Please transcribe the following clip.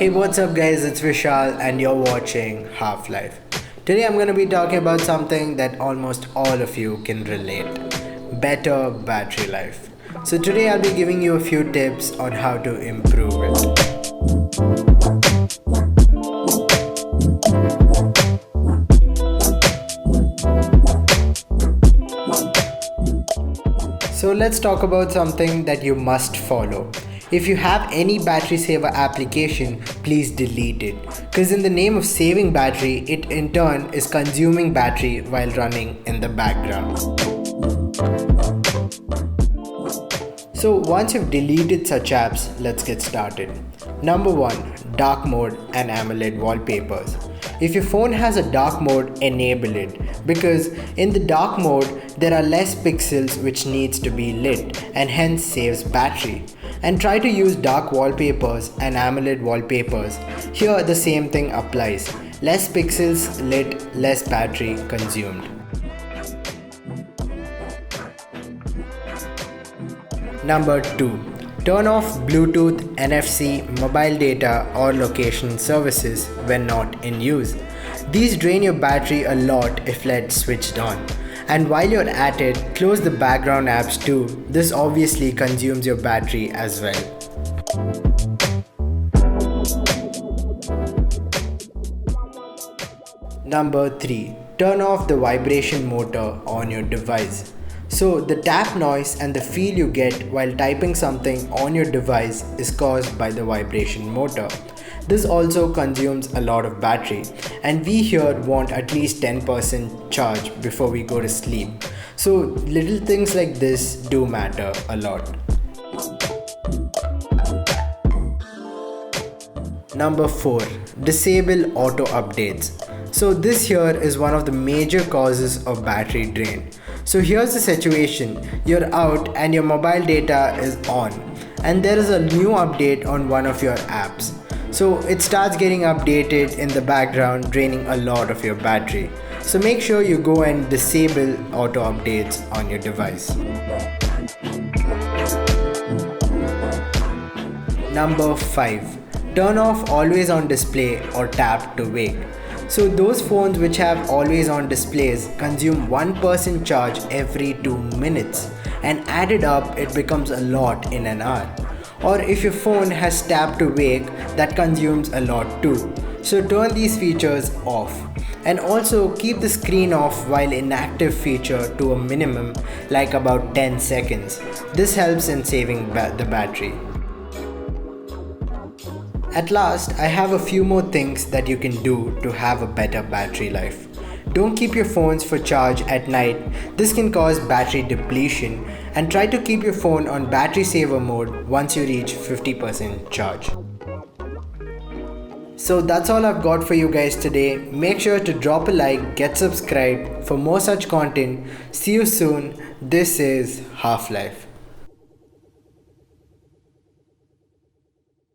Hey, what's up, guys? It's Vishal, and you're watching Half-Life. Today, I'm going to be talking about something that almost all of you can relate: better battery life. So, today, I'll be giving you a few tips on how to improve it. So let's talk about something that you must follow. If you have any battery saver application, please delete it. Because in the name of saving battery, it in turn is consuming battery while running in the background. So once you've deleted such apps, let's get started. Number 1. Dark mode and AMOLED wallpapers. If your phone has a dark mode, enable it, because in the dark mode there are less pixels which needs to be lit and hence saves battery. And try to use dark wallpapers and AMOLED wallpapers. Here the same thing applies. Less pixels lit, less battery consumed. Number 2. Turn off Bluetooth, NFC, mobile data or location services when not in use. These drain your battery a lot if left switched on. And while you're at it, close the background apps too. This obviously consumes your battery as well. Number 3. Turn off the vibration motor on your device. So the tap noise and the feel you get while typing something on your device is caused by the vibration motor. This also consumes a lot of battery, and we here want at least 10% charge before we go to sleep. So little things like this do matter a lot. Number 4. Disable auto updates. So this here is one of the major causes of battery drain. So here's the situation: you're out and your mobile data is on, and there is a new update on one of your apps. So it starts getting updated in the background, draining a lot of your battery. So make sure you go and disable auto updates on your device. Number 5. Turn off always on display or tap to wake. So those phones which have always on displays consume 1% charge every 2 minutes, and added up it becomes a lot in an hour. Or if your phone has tap to wake, that consumes a lot too. So turn these features off, and also keep the screen off while inactive feature to a minimum, like about 10 seconds. This helps in saving the battery. At last, I have a few more things that you can do to have a better battery life. Don't keep your phones for charge at night. This can cause battery depletion, and try to keep your phone on battery saver mode once you reach 50% charge. So that's all I've got for you guys today. Make sure to drop a like, get subscribed for more such content. See you soon. This is Half-Life.